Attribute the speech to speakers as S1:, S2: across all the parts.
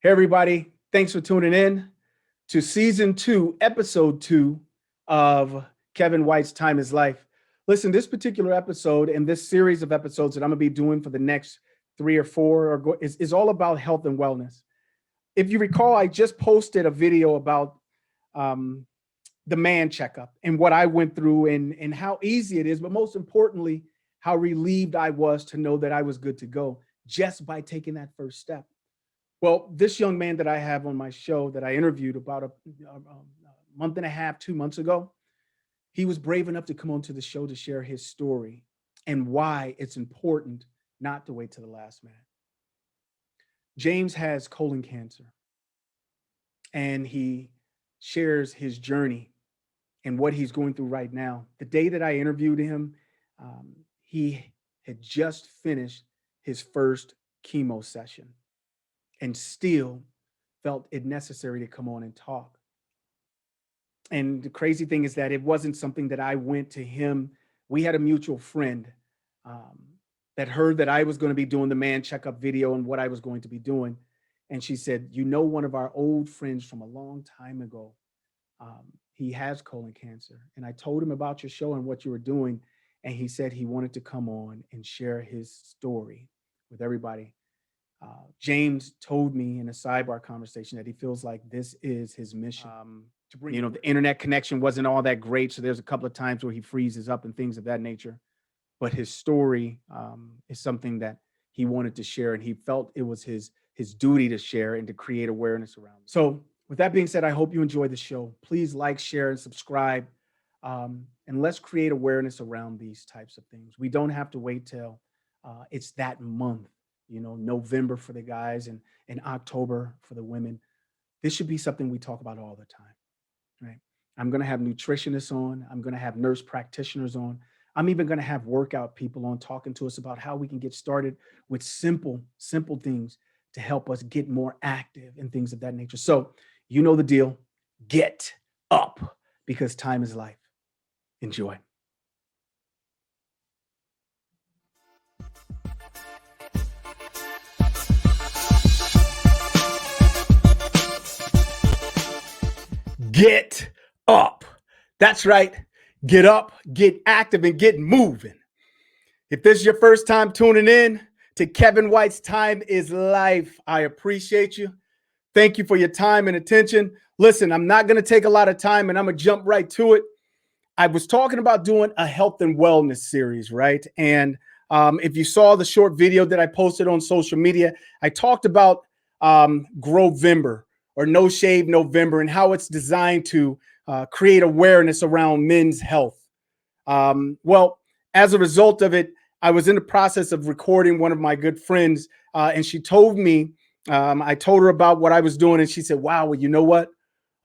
S1: Hey, everybody. Thanks for tuning in to season 2, episode 2 of Kevin White's Time is Life. Listen, this particular episode and this series of episodes that I'm going to be doing for the next 3 or 4 is all about health and wellness. If you recall, I just posted a video about the man checkup and what I went through and how easy it is, but most importantly, how relieved I was to know that I was good to go just by taking that first step. Well, this young man that I have on my show that I interviewed about a month and a half, 2 months ago, he was brave enough to come onto the show to share his story and why it's important not to wait to the last minute. James has colon cancer, and he shares his journey and what he's going through right now. The day that I interviewed him, he had just finished his first chemo session and still felt it necessary to come on and talk. And the crazy thing is that it wasn't something that I went to him. We had a mutual friend that heard that I was going to be doing the man checkup video and what I was going to be doing. And she said, you know, one of our old friends from a long time ago, he has colon cancer. And I told him about your show and what you were doing. And he said he wanted to come on and share his story with everybody. James told me in a sidebar conversation that he feels like this is his mission. To bring, the internet connection wasn't all that great. So there's a couple of times where he freezes up and things of that nature. But his story is something that he wanted to share, and he felt it was his duty to share and to create awareness around it. So with that being said, I hope you enjoy the show. Please like, share, and subscribe. And let's create awareness around these types of things. We don't have to wait till it's that month. November for the guys and October for the women. This should be something we talk about all the time, right? I'm going to have nutritionists on. I'm going to have nurse practitioners on. I'm even going to have workout people on talking to us about how we can get started with simple things to help us get more active and things of that nature. So you know the deal. Get up, because time is life. Enjoy. Get up. That's right. Get up, get active, and get moving. If this is your first time tuning in to Kevin White's Time is Life, I appreciate you. Thank you for your time and attention. Listen, I'm not going to take a lot of time, and I'm going to jump right to it. I was talking about doing a health and wellness series, right? And if you saw the short video that I posted on social media, I talked about Grovember, or No Shave November, and how it's designed to create awareness around men's health. Well, as a result of it, I was in the process of recording one of my good friends, and she told me, I told her about what I was doing, and she said, wow, well, you know what?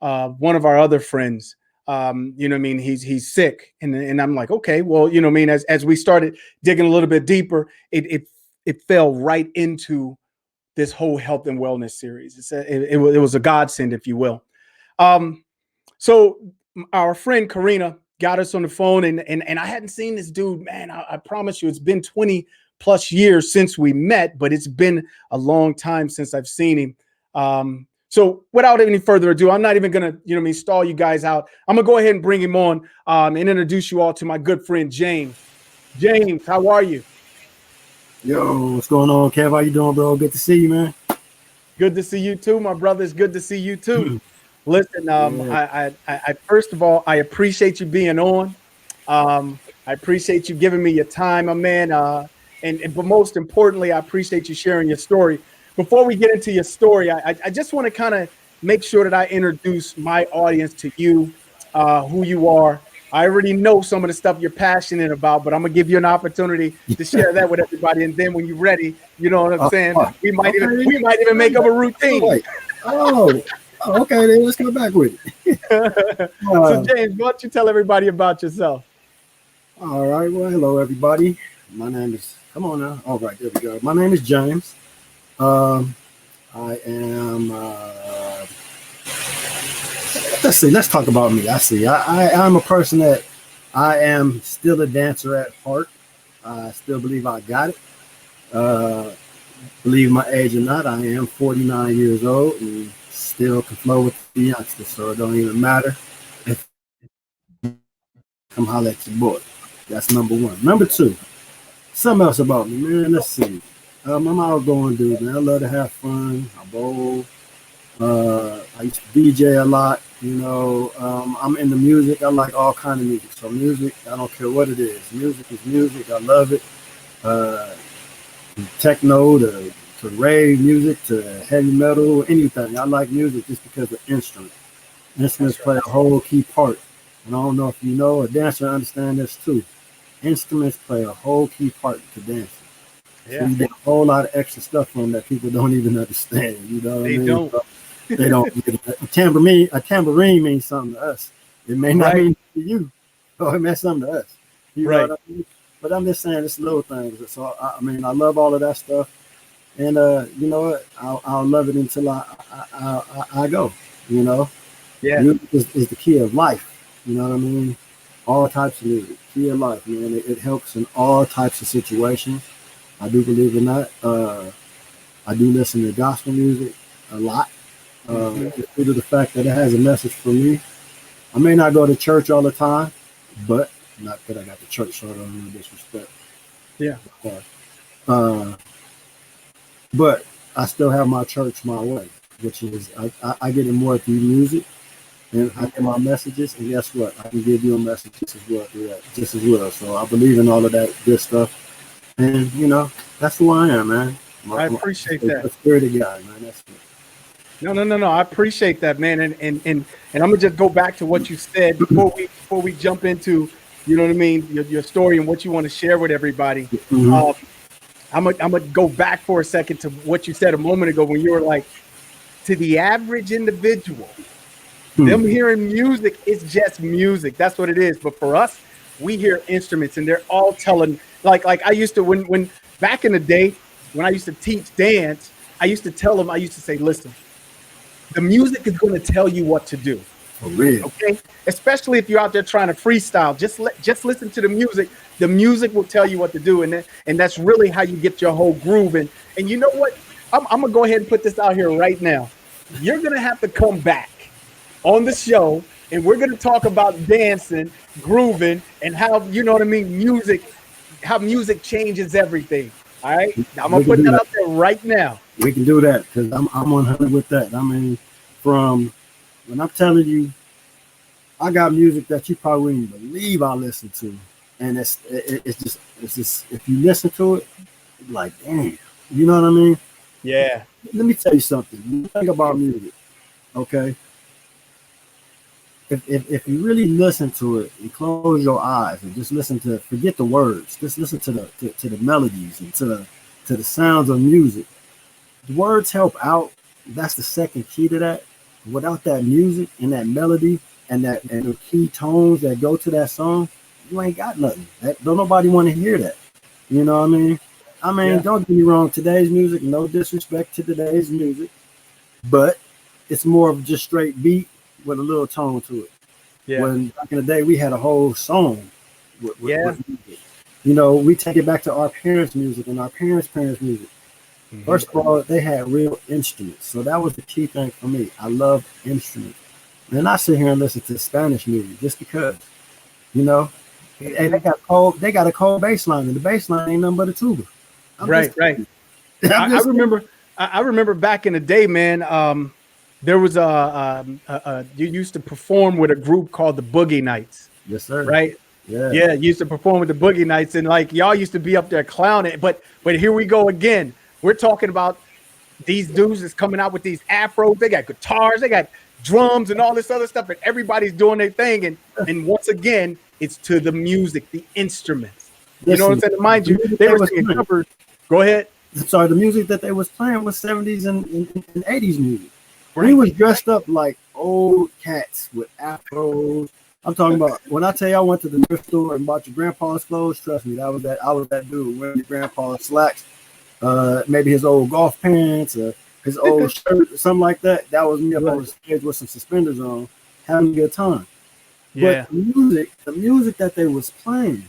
S1: One of our other friends, he's sick. And I'm like, okay, well, as we started digging a little bit deeper, it fell right into this whole health and wellness series. It was a godsend, if you will. So our friend Karina got us on the phone, and I hadn't seen this dude, man. I promise you, it's been 20 plus years since we met, but it's been a long time since I've seen him. So without any further ado, I'm not even gonna, stall you guys out. I'm gonna go ahead and bring him on and introduce you all to my good friend James. James, how are you?
S2: Yo, what's going on, Kev? How you doing, bro? Good to see you, man.
S1: Good to see you too, my brother. It's good to see you too. Listen, I first of all, I appreciate you being on. I appreciate you giving me your time, my man. But most importantly, I appreciate you sharing your story. Before we get into your story, I just want to kind of make sure that I introduce my audience to you, who you are. I already know some of the stuff you're passionate about, but I'm gonna give you an opportunity to share that with everybody. And then when you're ready, you know what I'm saying? We might even make up a routine.
S2: Oh, okay. Then let's go back with it.
S1: So James, why don't you tell everybody about yourself?
S2: All right. Well, hello, everybody. My name is. Come on now. All right, there we go. My name is James. I am. Let's see. Let's talk about me. I'm a person that I am still a dancer at heart. I still believe I got it. believe my age or not, I am 49 years old and still can flow with the youngsters, so it don't even matter if come holler at your boy. That's number one. Number two, something else about me, man. Let's see. I'm an outgoing dude, man. I love to have fun. I bowl. I used to DJ a lot. I'm into music. I like all kind of music. So music, I don't care what it is. Music is music. I love it. From techno to rave music to heavy metal, anything. I like music just because of instruments. Instruments play a whole key part. And I don't know if you know, a dancer understand this too. Instruments play a whole key part to dancing.
S1: Yeah.
S2: So you get a whole lot of extra stuff from that people don't even understand. You know what I mean?
S1: Don't.
S2: They don't. A tambourine means something to us. It may not mean to you, or it means something to us. You know what I mean? But I'm just saying, it's little things. So I mean, I love all of that stuff, and you know what? I'll love it until I go. You know, music is the key of life. You know what I mean? All types of music, key of life, man. It helps in all types of situations. I do believe in that. I do listen to gospel music a lot. Just due to the fact that it has a message for me. I may not go to church all the time, but not that I got the church shirt on, no disrespect.
S1: Yeah.
S2: But I still have my church my way, which is I get it more through music, and I get my messages, and guess what? I can give you a message just as well through that, just as well. So I believe in all of that good stuff, and that's who I am, man.
S1: I appreciate that.
S2: The spirited guy, man. That's it.
S1: No. I appreciate that, man. And I'm gonna just go back to what you said before we jump into, you know what I mean, your story and what you want to share with everybody.
S2: Mm-hmm.
S1: I'm gonna go back for a second to what you said a moment ago when you were like, to the average individual, them hearing music is just music. That's what it is. But for us, we hear instruments, and they're all telling. Like I used to when back in the day when I used to teach dance, I used to tell them. I used to say, listen. The music is going to tell you what to do.
S2: For real.
S1: Okay? Especially if you're out there trying to freestyle. Just listen to the music. The music will tell you what to do. And that's really how you get your whole groove. And you know what? I'm going to go ahead and put this out here right now. You're going to have to come back on the show, and we're going to talk about dancing, grooving, and how, you know what I mean, how music changes everything. All right? Now, I'm going to put that out there right now.
S2: We can do that because I'm 100 with that. I mean, from when I'm telling you, I got music that you probably wouldn't believe I listen to, and it's just if you listen to it, like damn, you know what I mean?
S1: Yeah.
S2: Let me tell you something. When you think about music, okay? If you really listen to it and close your eyes and just forget the words, just listen to the melodies and to the sounds of music. The words help out. That's the second key to that. Without that music and that melody and the key tones that go to that song, you ain't got nothing. Don't nobody want to hear that. You know what I mean? Don't get me wrong. Today's music, no disrespect to today's music, but it's more of just straight beat with a little tone to it. Yeah. When back in the day we had a whole song with music. We take it back to our parents' music and our parents' music. Mm-hmm. First of all, they had real instruments. So that was the key thing for me. I love instruments. And I sit here and listen to Spanish music just because, and they got a cold bass line, and the bass line ain't nothing but a tuba.
S1: Right. I remember back in the day, man, there was you used to perform with a group called the Boogie Nights.
S2: Yes, sir.
S1: Right? Yeah, you used to perform with the Boogie Nights, and like y'all used to be up there clowning. But here we go again. We're talking about these dudes that's coming out with these afros. They got guitars, they got drums, and all this other stuff, and everybody's doing their thing. And once again, it's to the music, the instruments. You know what I'm saying? Mind you, they were singing covers. Go ahead.
S2: Sorry, the music that they was playing was 70s and 80s music. We was dressed up like old cats with afros. I'm talking about when I tell you I went to the thrift store and bought your grandpa's clothes. Trust me, I was that dude wearing your grandpa's slacks, maybe his old golf pants or his old shirt or something like that. That was me up on the stage with some suspenders on, having a good time. Yeah. But the music that they was playing,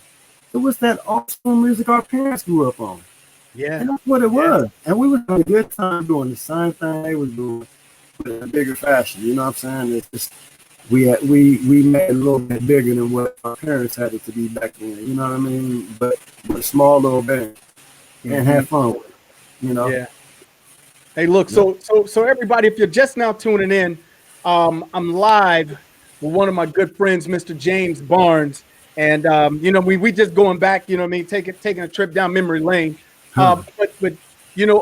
S2: it was that awesome music our parents grew up on.
S1: Yeah.
S2: And that's what it
S1: Yeah.
S2: was. And we were having a good time doing the same thing they was doing, but in a bigger fashion. You know what I'm saying? It's just we made it a little bit bigger than what our parents had it to be back then. You know what I mean? But a small little band and
S1: Hmm.
S2: have fun with it. You know?
S1: Yeah. Hey, look,
S2: Yep.
S1: so everybody, if you're just now tuning in, I'm live with one of my good friends, Mr. James Barnes. And we just going back, you know what I mean, taking a trip down memory lane.
S2: Huh.
S1: But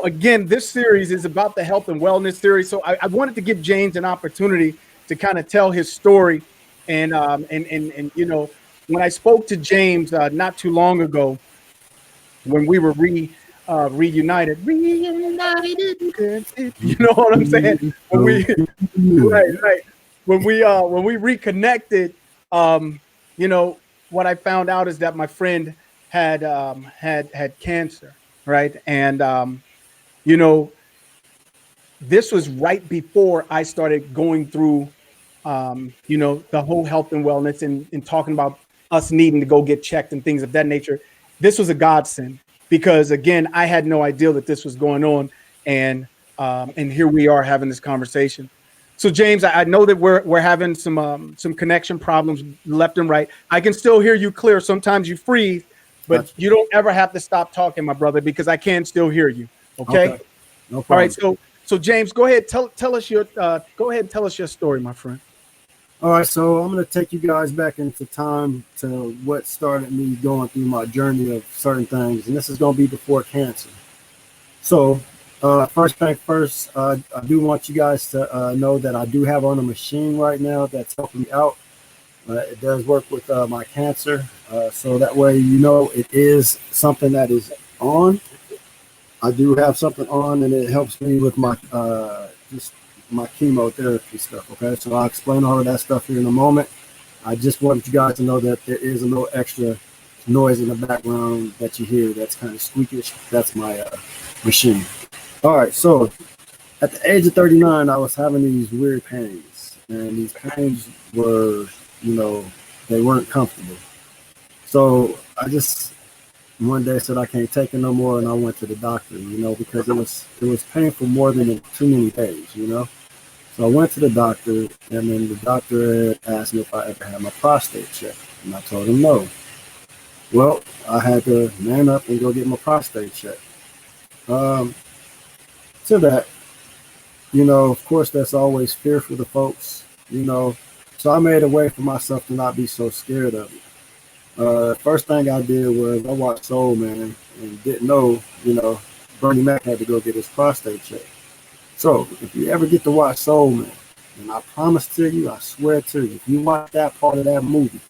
S1: again, this series is about the health and wellness series. So I wanted to give James an opportunity to kind of tell his story. And when I spoke to James not too long ago, when we were reunited, you know what I'm saying? When we right, when we reconnected, um, what I found out is that my friend had cancer, right? And you know, this was right before I started going through the whole health and wellness and talking about us needing to go get checked and things of that nature. This was a godsend because again, I had no idea that this was going on, and here we are having this conversation. So James, I know that we're having some connection problems left and right. I can still hear you clear. Sometimes you freeze, but
S2: Gotcha.
S1: you don't ever have to stop talking, my brother, because I can still hear you. Okay.
S2: Okay. No
S1: All right.
S2: problem.
S1: So James, go ahead. Tell us your go ahead and tell us your story, my friend.
S2: All right, so I'm going to take you guys back into time to what started me going through my journey of certain things, and this is going to be before cancer. So, first thing first, I do want you guys to know that I do have on a machine right now that's helping me out. It does work with my cancer, so that way you know it is something that is on. I do have something on, and it helps me with my just my chemotherapy stuff. Okay, so I'll explain all of that stuff here in a moment. I just wanted you guys to know that there is a little extra noise in the background that you hear that's kind of squeakish. That's my machine. All right, so at the age of 39, I was having these weird pains, and these pains were, you know, they weren't comfortable. So I just one day said I can't take it no more, and I went to the doctor, because it was painful more than too many days, So I went to the doctor, and then the doctor had asked me if I ever had my prostate checked, and I told him no. Well, I had to man up and go get my prostate checked. Um, to that, of course, that's always fear for the folks. So I made a way for myself to not be so scared of it. First thing I did was I watched Soul Man and didn't know, Bernie Mac had to go get his prostate checked. So if you ever get to watch Soul Man, and I promise to you, I swear to you, if you watch that part of that movie,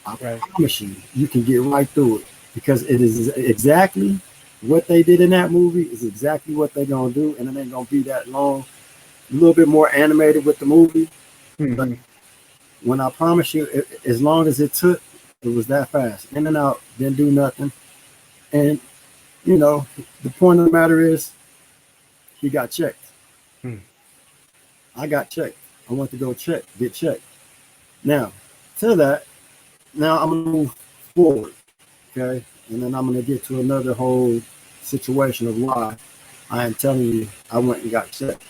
S2: I
S1: Right.
S2: promise you, you can get right through it because it is exactly what they did in that movie is exactly what they're gonna do, and it ain't gonna be that long. A little bit more animated with the movie, but
S1: Hmm.
S2: when I promise you, as long as it took, it was that fast. In and out, didn't do nothing. And, you know, the point of the matter is, he got checked.
S1: Hmm.
S2: I got checked. I went to go get checked. Now, to that, now I'm going to move forward, okay? And then I'm going to get to another whole situation of why I am telling you I went and got checked.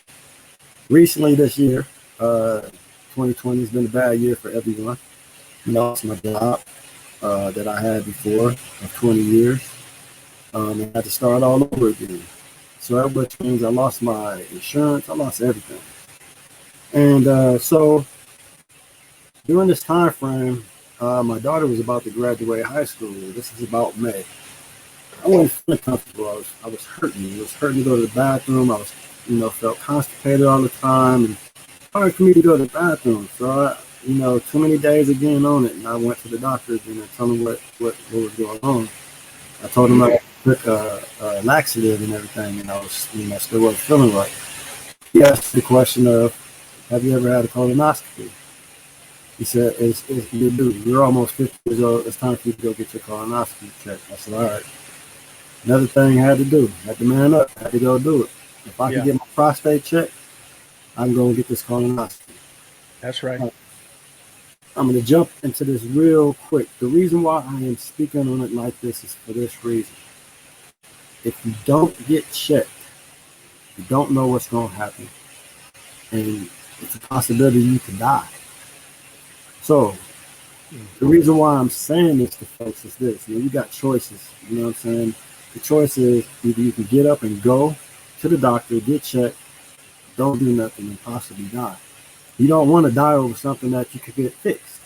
S2: Recently this year, 2020 has been a bad year for everyone. Lost my job that I had before of 20 years. And I had to start all over again. So which means I lost my insurance, I lost everything. And so during this time frame, my daughter was about to graduate high school. This is about May. I wasn't feeling comfortable. I was hurting. It was hurting to go to the bathroom. I was, felt constipated all the time, and hard for me to go to the bathroom. So too many days of getting on it, and I went to the doctor and I told him what was going on. I told him I took a laxative and everything, and I was, still wasn't feeling right. He asked the question of, "Have you ever had a colonoscopy?" He said, "You do. You're almost 50 years old. It's time for you to go get your colonoscopy checked." I said, "All right." Another thing I had to do, I had to man up, I had to go do it. If I could
S1: Yeah,
S2: get my prostate checked, I'm going to get this colonoscopy.
S1: that's right.
S2: I'm going to jump into this real quick. The reason why I am speaking on it like this is for this reason. if you don't get checked, you don't know what's going to happen, and it's a possibility you could die. So the reason why I'm saying this to folks is this: you got choices. You know what I'm saying? The choice is either you can get up and go to the doctor, get checked, don't do nothing, and possibly die. You don't want to die over something that you could get fixed.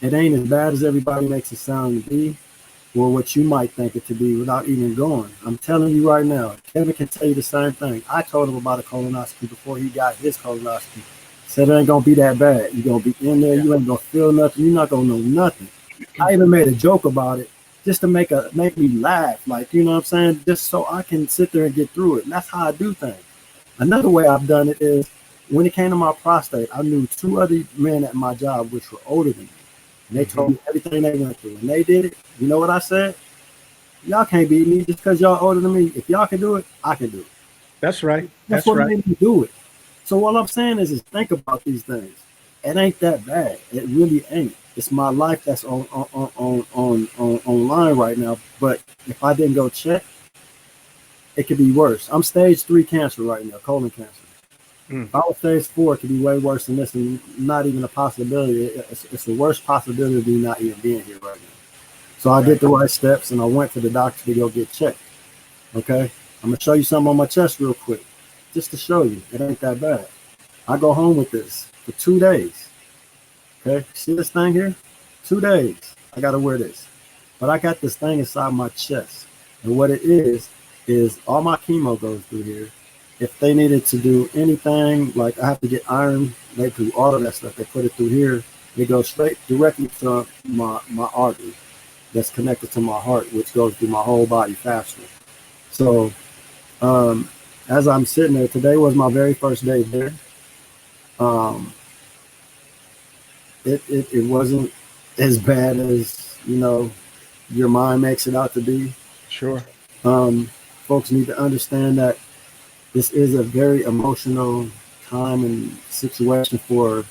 S2: It ain't as bad as everybody makes it sound to be, or what you might think it to be without even going. I'm telling you right now, Kevin can tell you the same thing. I told him about a colonoscopy before he got his colonoscopy. Said it ain't gonna be that bad. You're gonna be in there, you ain't gonna feel nothing, you're not gonna know nothing. I even made a joke about it just to make me laugh, like, you know what I'm saying? Just so I can sit there and get through it. And that's how I do things. Another way I've done it is when it came to my prostate, I knew 2 other men at my job which were older than me. And they told me everything they went through. And they did it. You know what I said? Y'all can't beat me just because y'all older than me. If y'all can do it, I can do it.
S1: That's right.
S2: That's what made me do it. So what I'm saying is think about these things. It ain't that bad. It really ain't. It's my life that's online right now. But if I didn't go check, it could be worse. I'm stage 3 cancer right now, colon cancer. If I was stage 4, it could be way worse than this, and not even a possibility. It's the worst possibility of me not even being here right now. So I did the right steps, and I went to the doctor to go get checked. Okay? I'm going to show you something on my chest real quick, just to show you it ain't that bad. I go home with this for 2 days. Okay? See this thing here? 2 days. I got to wear this. But I got this thing inside my chest. And what it is all my chemo goes through here. If they needed to do anything, like I have to get iron, they do all of that stuff. They put it through here. It goes straight directly to my artery that's connected to my heart, which goes through my whole body faster. So as I'm sitting there, today was my very first day there. It wasn't as bad as, you know, your mind makes it out to be.
S1: Sure.
S2: Folks need to understand that this is a very emotional time and situation for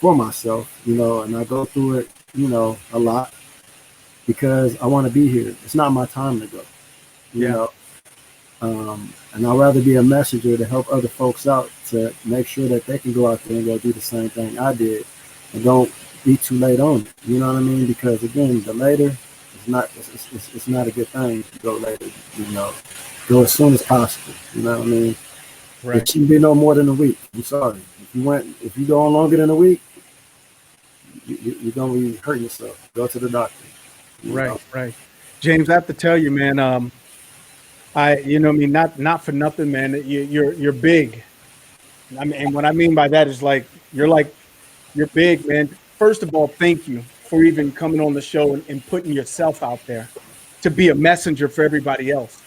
S2: myself, you know, and I go through it, you know, a lot because I want to be here. It's not my time to go, you know. And I'd rather be a messenger to help other folks out to make sure that they can go out there and go do the same thing I did and don't be too late on it. You know what I mean? Because again, the later it's not a good thing to go later, you know. Go as soon as possible. You know what I mean? Right. It shouldn't be no more than a week. I'm sorry. If you go on longer than a week, you're gonna be hurting yourself. Go to the doctor.
S1: Right. James, I have to tell you, man. You know, I mean, not for nothing, man. You're big. I mean, and what I mean by that is you're big, man. First of all, thank you for even coming on the show and putting yourself out there to be a messenger for everybody else.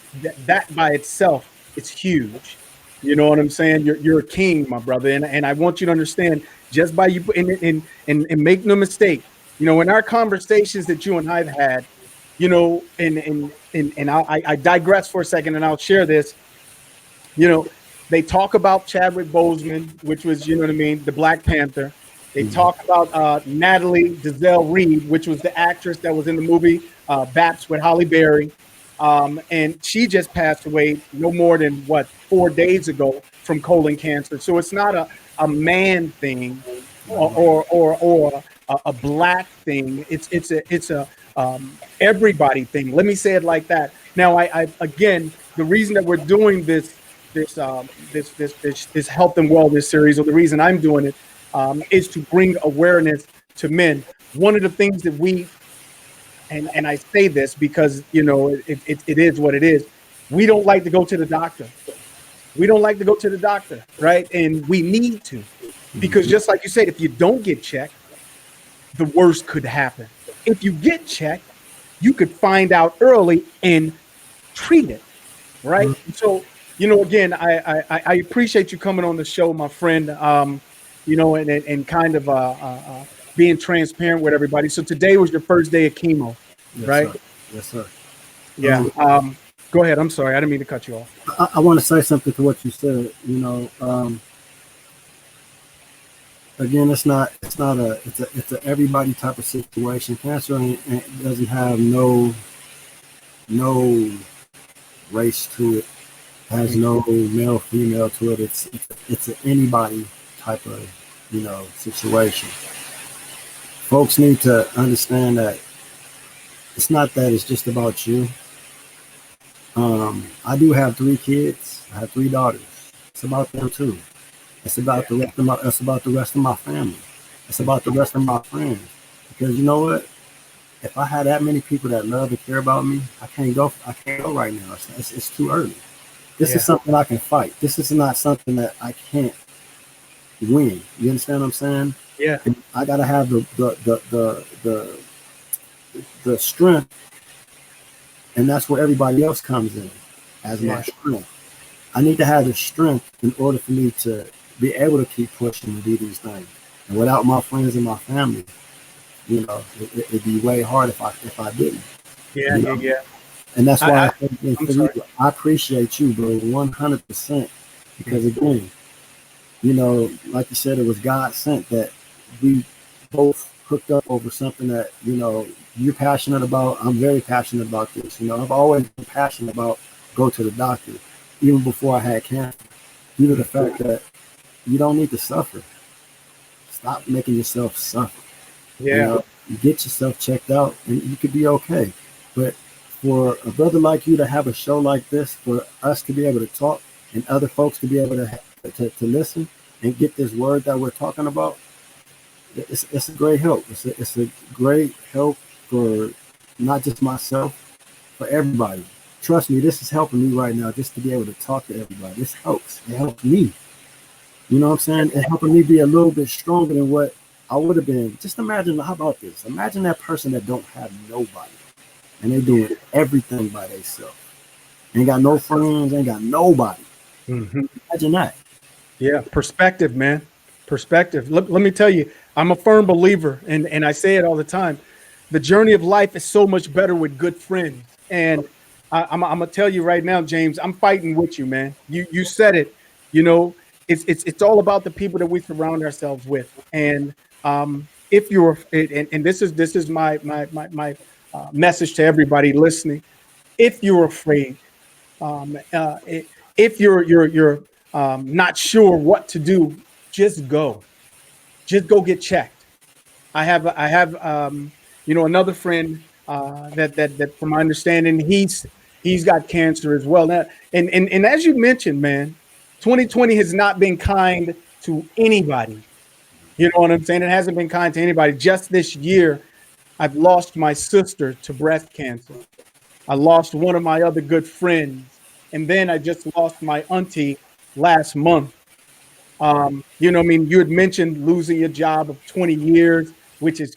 S1: That by itself is huge. You know what I'm saying? You're a king, my brother. And I want you to understand, just by you and make no mistake, you know, in our conversations that you and I've had, you know, and I digress for a second and I'll share this. You know, they talk about Chadwick Boseman, which was, you know what I mean, the Black Panther. They talk about Natalie Desselle Reid, which was the actress that was in the movie Baps with Halle Berry. And she just passed away no more than 4 days ago from colon cancer. So it's not a man thing or a black thing. It's a everybody thing. Let me say it like that. Now, I again, the reason that we're doing this health and wellness series, or the reason I'm doing it, is to bring awareness to men. One of the things that we and I say this because, you know, it is what it is. We don't like to go to the doctor. We don't like to go to the doctor, right? And we need to, because just like you said, if you don't get checked, the worst could happen. If you get checked, you could find out early and treat it, right? So, you know, again, I appreciate you coming on the show, my friend, you know, and kind of being transparent with everybody. So today was your first day of chemo, right?
S2: Sir. Yes, sir.
S1: Yeah. Go ahead. I'm sorry. I didn't mean to cut you off.
S2: I want to say something to what you said. You know, again, it's a everybody type of situation. Cancer doesn't have no race to it, has no male, female to it. It's an anybody type of, situation. Folks need to understand that it's not that it's just about you. I do have 3 kids. I have 3 daughters. It's about them too. It's about the rest of my. It's about the rest of my family. It's about the rest of my friends. Because you know what? If I had that many people that love and care about me, I can't go right now. It's too early. This is something I can fight. This is not something that I can't win. You understand what I'm saying?
S1: Yeah.
S2: And I gotta have the strength, and that's where everybody else comes in as my strength. I need to have the strength in order for me to be able to keep pushing and do these things. And without my friends and my family, it'd be way hard if I didn't.
S1: Yeah.
S2: And that's why I appreciate you, bro, 100%. Because again, like you said, it was God sent that we both hooked up over something that, you're passionate about. I'm very passionate about this. I've always been passionate about go to the doctor, even before I had cancer. Due to the fact that you don't need to suffer. Stop making yourself suffer.
S1: Yeah.
S2: Get yourself checked out and you could be okay. But for a brother like you to have a show like this, for us to be able to talk and other folks to be able to listen and get this word that we're talking about, it's a great help. It's a great help for not just myself, for everybody. Trust me, this is helping me right now just to be able to talk to everybody. This helps. It helps me. You know what I'm saying? It's helping me be a little bit stronger than what I would have been. Just imagine, how about this? Imagine that person that don't have nobody and they doing everything by themselves. Ain't got no friends, ain't got nobody. Imagine that.
S1: Yeah, perspective, man. Perspective. Let me tell you, I'm a firm believer, and I say it all the time. The journey of life is so much better with good friends. And I'm gonna tell you right now, James, I'm fighting with you, man. You said it. It's all about the people that we surround ourselves with. And if you're, and this is my message to everybody listening. If you're afraid, if you're not sure what to do, just go get checked. I have another friend that from my understanding, he's got cancer as well. Now, and as you mentioned, man, 2020 has not been kind to anybody. You know what I'm saying? It hasn't been kind to anybody. Just this year, I've lost my sister to breast cancer. I lost one of my other good friends. And then I just lost my auntie last month. You had mentioned losing your job of 20 years, which is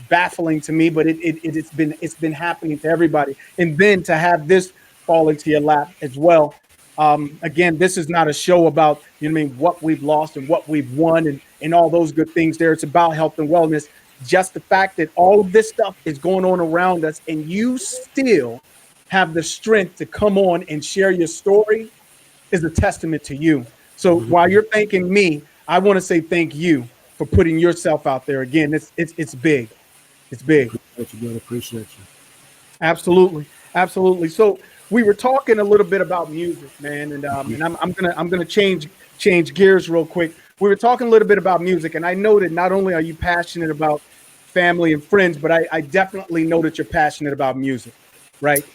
S1: baffling to me, but it's been happening to everybody. And then to have this fall into your lap as well. Again, this is not a show about, what we've lost and what we've won and all those good things there. It's about health and wellness. Just the fact that all of this stuff is going on around us and you still have the strength to come on and share your story is a testament to you. So while you're thanking me, I want to say thank you for putting yourself out there. Again, it's big. It's big.
S2: Appreciate you.
S1: Absolutely. So we were talking a little bit about music, man, and I'm gonna change gears real quick. We were talking a little bit about music, and I know that not only are you passionate about family and friends, but I definitely know that you're passionate about music, right?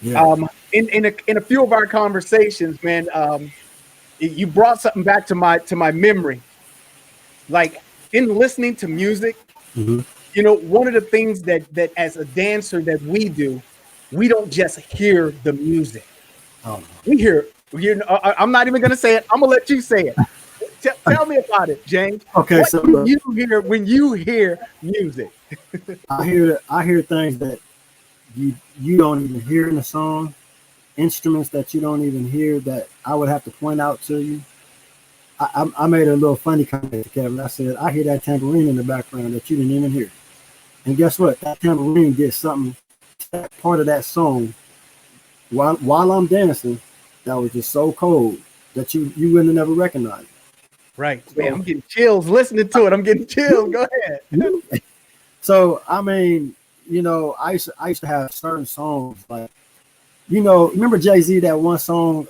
S2: Yeah.
S1: In a few of our conversations, man, you brought something back to my memory. Like in listening to music, one of the things that as a dancer that we do, we don't just hear the music. We hear. I'm not even gonna say it. I'm gonna let you say it. Tell me about it, James.
S2: Okay,
S1: what do you hear when you hear music?
S2: I hear things that you don't even hear in the song, instruments that you don't even hear that I would have to point out to you. I made a little funny comment to Kevin. I said, I hear that tambourine in the background that you didn't even hear. And guess what? That tambourine did something to that part of that song while I'm dancing that was just so cold that you wouldn't have never recognized.
S1: Right. So, man, I'm getting chills listening to it. I'm getting chills. Go ahead.
S2: So, I mean, I used to have certain songs like You know, remember Jay-Z, that one song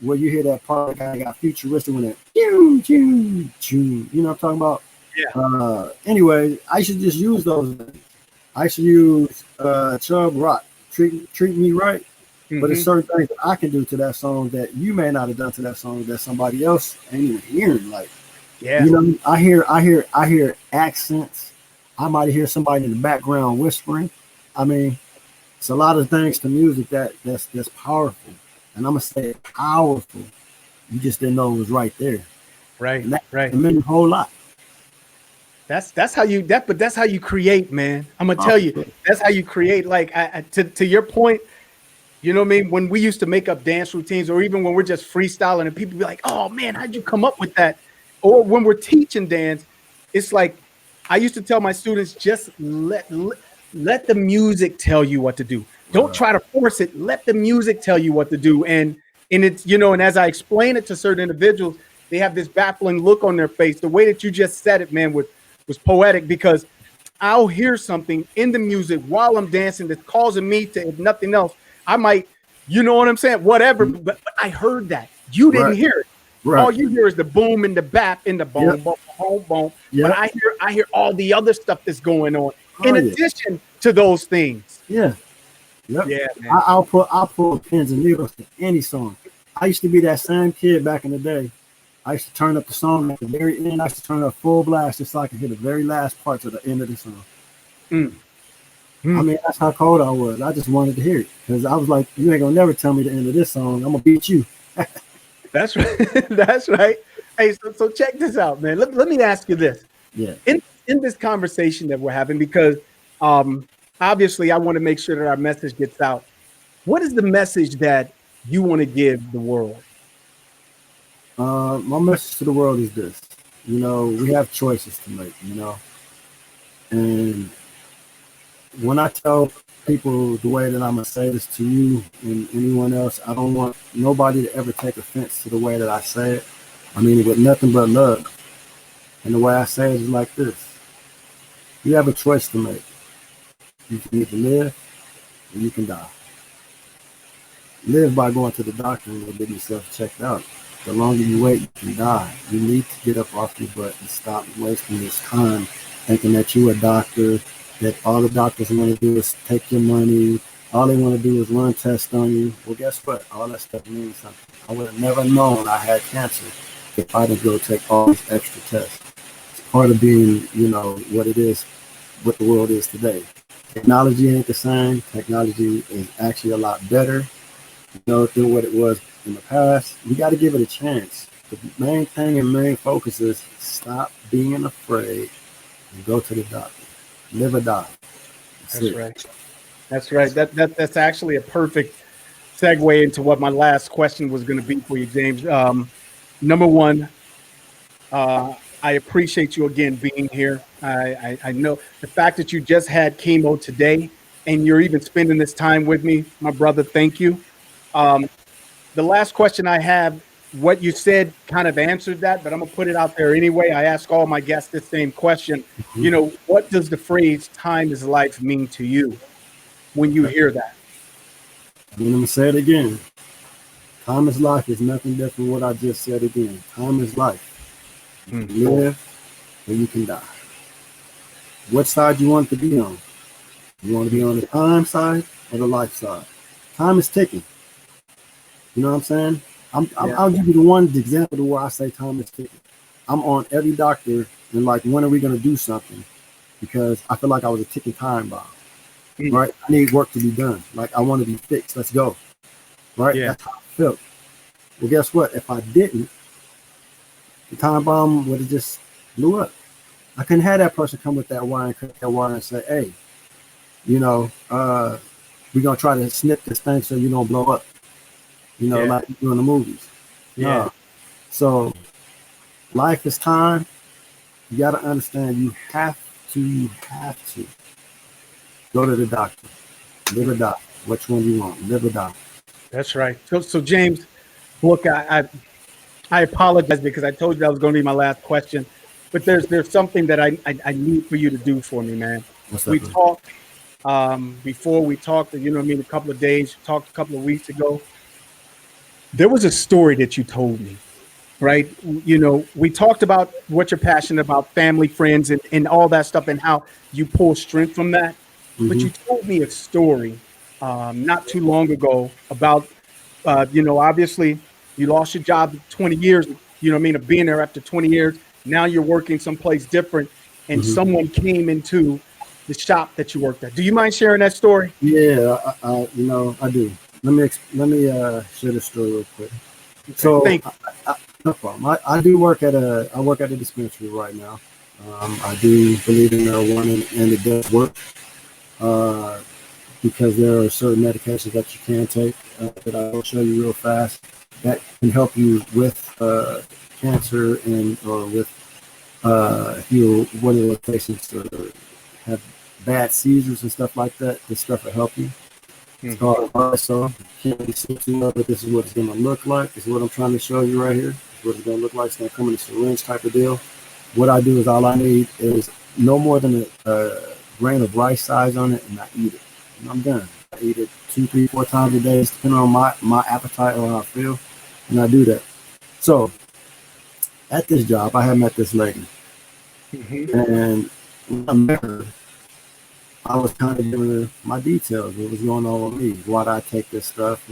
S2: where you hear that part that got futuristic when it choo, choo, choo, you know what I'm talking about?
S1: Yeah.
S2: Anyway, I should just use those. I should use Chubb Rock, treat me right. But there's certain things that I can do to that song that you may not have done to that song that somebody else ain't even hearing. Like,
S1: Yeah.
S2: you know, I hear accents. I might hear somebody in the background whispering. I mean, it's a lot of things to music that's powerful. And I'm gonna say powerful. You just didn't know it was right there.
S1: Right.
S2: And that
S1: Right.
S2: meant a whole lot.
S1: That's how you but that's how you create, man. I'm gonna tell you, that's how you create. Like to your point, you know what I mean? When we used to make up dance routines, or even when we're just freestyling and people be like, oh man, how'd you come up with that? Or when we're teaching dance, it's like I used to tell my students, just let the music tell you what to do. Don't try to force it. Let the music tell you what to do. And it's, you know, and as I explain it to certain individuals, they have this baffling look on their face. The way that you just said it, man, was poetic, because I'll hear something in the music while I'm dancing that's causing me to, if nothing else, I might, you know what I'm saying? Whatever, but I heard that. You didn't hear it.
S2: Right.
S1: All you hear is the boom and the bap and the boom, boom, boom, boom. But I hear all the other stuff that's going on in addition to those things.
S2: Yeah. Yep.
S1: Yeah, man.
S2: I'll pull pins and needles to any song. I used to be that same kid back in the day. I used to turn up the song at the very end. I used to turn up full blast just so I could hear the very last parts of the end of the song. I mean, that's how cold I was. I just wanted to hear it because I was like, you ain't gonna never tell me the end of this song. I'm gonna beat you.
S1: That's right. That's right. Hey, so check this out, man. Let me ask you this.
S2: Yeah.
S1: In this conversation that we're having, because obviously I want to make sure that our message gets out. What is the message that you want to give the world?
S2: My message to the world is this. You know, we have choices to make, you know. And when I tell people the way that I'm going to say this to you and anyone else, I don't want nobody to ever take offense to the way that I say it. I mean it with nothing but love. And the way I say it is like this. You have a choice to make. You can either live or you can die. Live by going to the doctor and getting yourself checked out. The longer you wait, you can die. You need to get up off your butt and stop wasting this time thinking that you're a doctor, that all the doctors want to do is take your money. All they want to do is run tests on you. Well, guess what? All that stuff means something. I would have never known I had cancer if I didn't go take all these extra tests. It's part of being, you know, what it is, what the world is today. Technology ain't the same. Technology is actually a lot better, you know, than what it was in the past. We got to give it a chance. The main thing and main focus is stop being afraid and go to the doctor. Live or die.
S1: That's right. That's right. That's actually a perfect segue into what my last question was going to be for you, James. Number one, I appreciate you again being here. I know the fact that you just had chemo today and you're even spending this time with me, my brother. Thank you. The last question I have, what you said kind of answered that, but I'm gonna put it out there anyway. I ask all my guests the same question. You know, what does the phrase "time is life" mean to you when you hear that?
S2: I'm gonna say it again. Time is life is nothing different from what I just said again. Time is life. You can live or you can die. What side you want to be on? You want to be on the time side or the life side? Time is ticking. You know what I'm saying? I'll give you the one example to where I say time is ticking. I'm on every doctor and like, when are we going to do something? Because I feel like I was a ticking time bomb. Right? I need work to be done. Like, I want to be fixed. Let's go. Right?
S1: Yeah.
S2: That's how I felt. Well, guess what? If I didn't, the time bomb would have just blew up. I couldn't have that person come with that wire and cut that wire and say, hey, you know, we're going to try to snip this thing so you don't blow up. You know, like you do in the movies.
S1: Yeah.
S2: No. So life is time. You got to understand you have to go to the doctor. Live or die. Which one you want? Live or die.
S1: That's right. So James, look, I apologize because I told you that was going to be my last question, but there's something that I need for you to do for me, man.
S2: What's that?
S1: We talked before we talked, you know what I mean, a couple of days, talked a couple of weeks ago. There was a story that you told me, right? You know, we talked about what you're passionate about, family, friends, and all that stuff, and how you pull strength from that. But
S2: Hmm.
S1: you told me a story not too long ago about, you know, obviously you lost your job 20 years, you know what I mean, of being there after 20 years. Now you're working someplace different, and
S2: Hmm.
S1: someone came into the shop that you worked at. Do you mind sharing that story?
S2: Yeah, I do. Let me share the story real quick.
S1: Okay,
S2: So,
S1: thank
S2: no problem. I work at a dispensary right now. I do believe in marijuana, and it does work uh, because there are certain medications that you can take that I will show you real fast that can help you with cancer and or with if you one of those patients to have bad seizures and stuff like that. This stuff will help you. It's
S1: you.
S2: called RSO. Can't really see too much, but this is what it's going to look like. This is what I'm trying to show you right here. This is what it's going to look like. It's going to come in a syringe type of deal. What I do is all I need is no more than a grain of rice size on it, and I eat it. And I'm done. I eat it 2, 3, 4 times a day, depending on my appetite or how I feel, and I do that. So at this job, I have met this lady,
S1: Hmm.
S2: and when I met her, I was kind of giving her my details, what was going on with me, why did I take this stuff,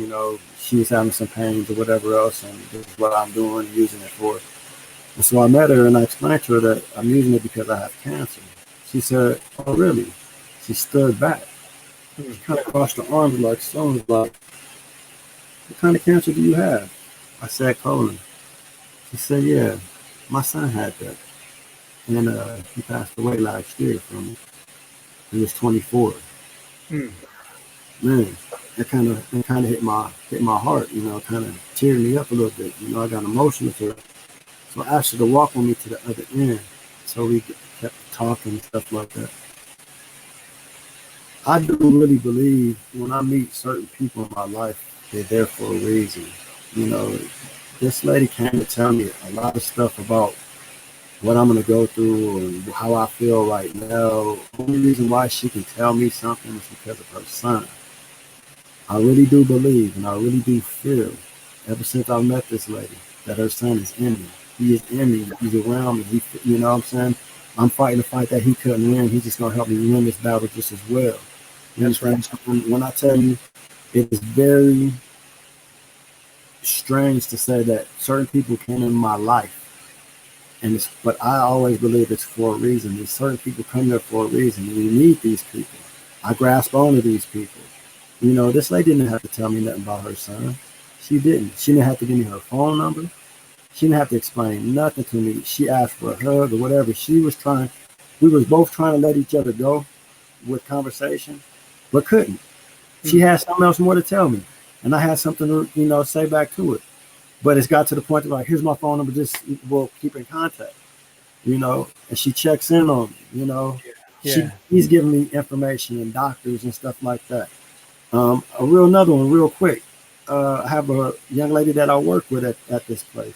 S2: she was having some pains or whatever else, and this is what I'm doing, using it for. And so I met her and I explained to her that I'm using it because I have cancer. She said, oh, really? She stood back. She kind of crossed her arms like so, and was like, what kind of cancer do you have? I said, colon. She said, yeah, my son had that. And he passed away last year from it. He was 24. Man, that kind of hit my heart, kind of teared me up a little bit. I got emotional to it. So I asked her to walk with me to the other end. So we kept talking and stuff like that. I do really believe when I meet certain people in my life, they're there for a reason. You know, this lady came to tell me a lot of stuff about what I'm going to go through and how I feel right now. The only reason why she can tell me something is because of her son. I really do believe and I really do feel, ever since I met this lady, that her son is in me. He is in me. He's around me. You know what I'm saying? I'm fighting a fight that he couldn't win. He's just going to help me win this battle just as well. You
S1: That's right.
S2: understand? When I tell you, it is very strange to say that certain people came in my life, but I always believe it's for a reason. There's certain people come there for a reason. We need these people. I grasp onto these people. This lady didn't have to tell me nothing about her son. She didn't. She didn't have to give me her phone number. She didn't have to explain nothing to me. She asked for a hug or whatever. We was both trying to let each other go with conversation, but couldn't. She had something else more to tell me. And I had something to, say back to it. But it's got to the point of like, here's my phone number, just we'll keep in contact, and she checks in on me.
S1: Yeah.
S2: He's giving me information and doctors and stuff like that. Another one real quick. I have a young lady that I work with at this place.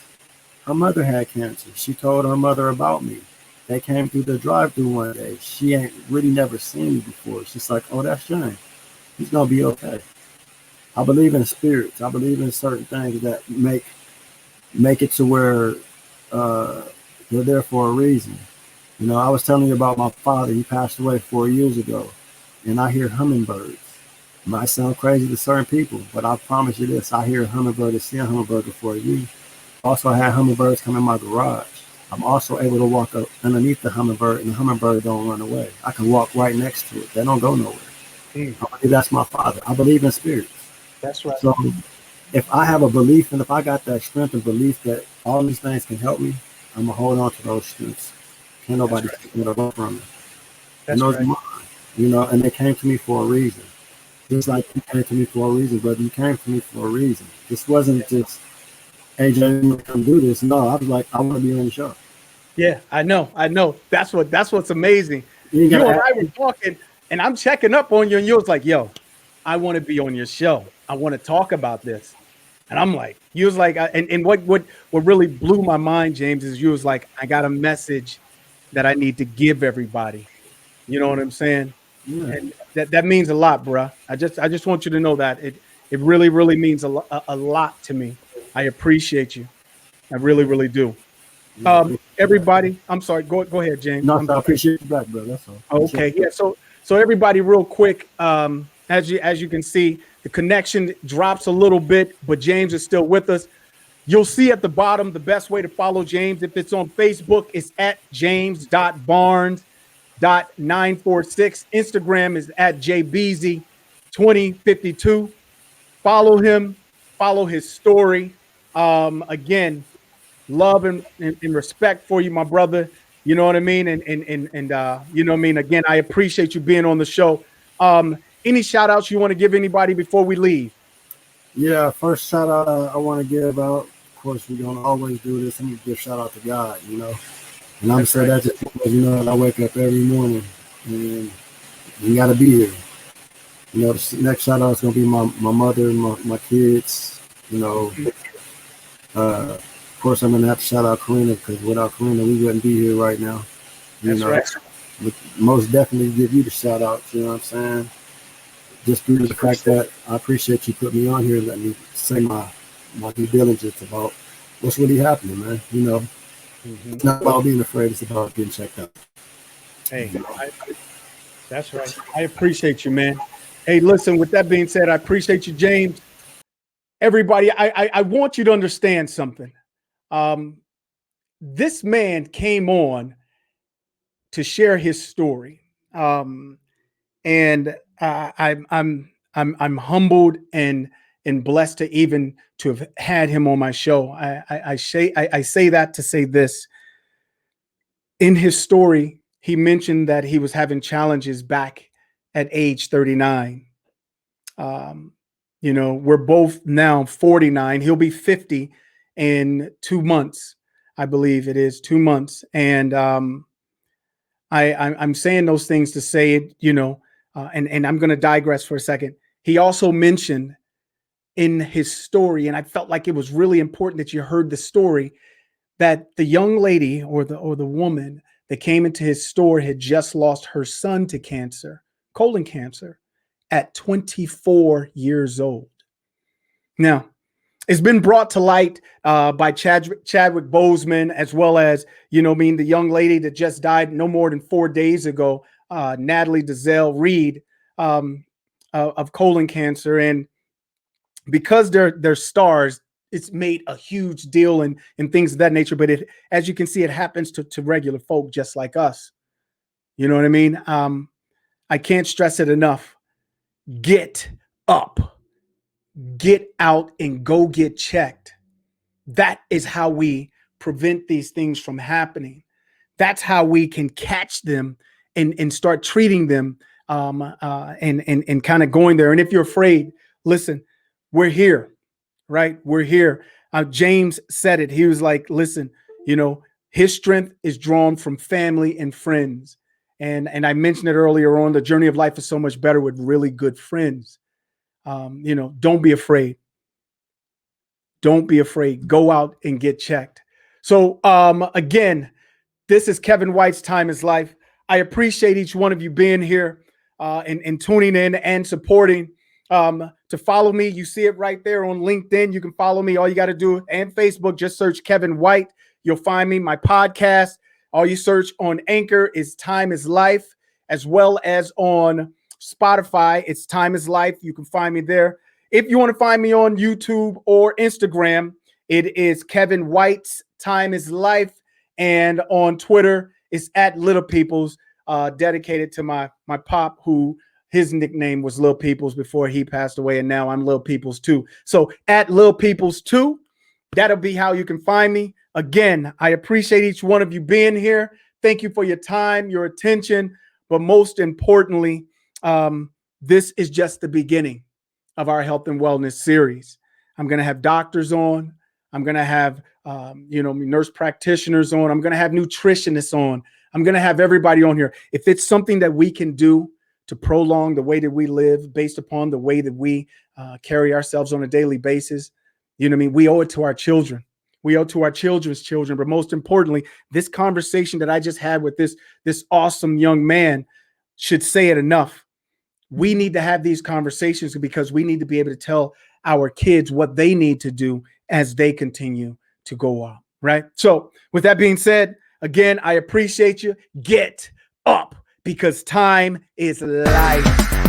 S2: Her mother had cancer. She told her mother about me. They came through the drive-through one day. She ain't really never seen me before. She's like, oh, that's Shane. He's going to be okay. I believe in spirits. I believe in certain things that make it to where uh, they're there for a reason. I was telling you about my father. He passed away 4 years ago, and I hear hummingbirds. It might sound crazy to certain people, but I promise you this: I hear a hummingbird and see a hummingbird before you. Also, I had hummingbirds come in my garage. I'm also able to walk up underneath the hummingbird, and the hummingbird don't run away. I can walk right next to it. They don't go nowhere.
S1: Mm.
S2: I believe that's my father. I believe in spirits.
S1: That's right.
S2: So if I have a belief and if I got that strength and belief that all these things can help me, I'm gonna hold on to those strengths. Can't
S1: That's
S2: nobody
S1: right.
S2: take it away from me. And
S1: That's
S2: those are
S1: right.
S2: mine. And they came to me for a reason. Just like you came to me for a reason, brother. You came to me for a reason. This wasn't just, hey, Jay, come do this. No, I was like, I want to be on the show.
S1: Yeah, I know. I know. That's what's amazing.
S2: You ain't
S1: You
S2: gotta
S1: and
S2: ask
S1: I were
S2: me.
S1: talking, and I'm checking up on you, and you was like, "Yo, I want to be on your show. I want to talk about this." And I'm like, you was like, and what really blew my mind, James, is you was like, I got a message that I need to give everybody. You know what I'm saying?
S2: Yeah.
S1: And that means a lot, bruh. I just want you to know that it really, really means a lot to me. I appreciate you. I really, really do.
S2: Yeah, I appreciate that, bro.
S1: Everybody, I'm sorry. Go ahead, James.
S2: No,
S1: I'm
S2: I
S1: sorry.
S2: appreciate you back, bro. That's all. Appreciate
S1: Okay,
S2: you.
S1: yeah. So everybody, real quick, as you can see, the connection drops a little bit, but James is still with us. You'll see at the bottom the best way to follow James. If it's on Facebook, it's at james.barnes.946. Instagram is at jbeezy2052. Follow him, follow his story. Again, love and respect for you, my brother. You know what I mean? And you know what I mean? Again, I appreciate you being on the show. Any shout outs you want to give anybody before we leave?
S2: Yeah, first shout out I want to give out. Of course, we're gonna always do this. I'm gonna give shout out to God, and I'm saying that just because I wake up every morning and you gotta be here. The next shout out is gonna be my mother, my kids. Of course, I'm gonna have to shout out Karina because without Karina, we wouldn't be here right now.
S1: That's right.
S2: But most definitely give you the shout out. You know what I'm saying? Just due to the fact that I appreciate you putting me on here and let me say my due diligence about what's really happening, man. It's not about being afraid; it's about getting checked out.
S1: Hey, that's right. I appreciate you, man. Hey, listen. With that being said, I appreciate you, James. Everybody, I want you to understand something. This man came on to share his story, and I'm humbled and blessed to have had him on my show. I say that to say this. In his story, he mentioned that he was having challenges back at age 39. We're both now 49. He'll be 50 in 2 months, I believe it is 2 months. And I'm saying those things to say it, and I'm going to digress for a second. He also mentioned in his story, and I felt like it was really important that you heard the story, that the young lady or the woman that came into his store had just lost her son to cancer, colon cancer, at 24 years old. Now, it's been brought to light by Chadwick Boseman, as well as, the young lady that just died no more than 4 days ago, Natalie Desselle Reed, of colon cancer. And because they're stars, it's made a huge deal and things of that nature. But as you can see, it happens to regular folk just like us. You know what I mean? I can't stress it enough. Get up, get out, and go get checked. That is how we prevent these things from happening. That's how we can catch them and start treating them, and kind of going there. And if you're afraid, listen, we're here, right? We're here. James said it. He was like, listen, his strength is drawn from family and friends. And I mentioned it earlier on, the journey of life is so much better with really good friends. Don't be afraid. Don't be afraid. Go out and get checked. So again, this is Kevin White's Time is Life. I appreciate each one of you being here and tuning in and supporting. To follow me, you see it right there on LinkedIn. You can follow me. All you got to do, and Facebook, just search Kevin White. You'll find me. My podcast, all you search on Anchor is Time is Life, as well as on Spotify. It's Time is Life. You can find me there. If you want to find me on YouTube or Instagram, it is Kevin White's Time is Life. And on Twitter, it's at Little Peoples, dedicated to my pop, who his nickname was Lil Peoples before he passed away. And now I'm Lil Peoples too. So at Lil Peoples too, that'll be how you can find me. Again, I appreciate each one of you being here. Thank you for your time, your attention. But most importantly, this is just the beginning of our health and wellness series. I'm going to have doctors on. I'm going to have, nurse practitioners on. I'm going to have nutritionists on. I'm going to have everybody on here. If it's something that we can do to prolong the way that we live based upon the way that we carry ourselves on a daily basis, we owe it to our children. We owe it to our children's children. But most importantly, this conversation that I just had with this awesome young man should say it enough. We need to have these conversations because we need to be able to tell our kids what they need to do as they continue to go on, right? So with that being said, again, I appreciate you. Get up because time is life.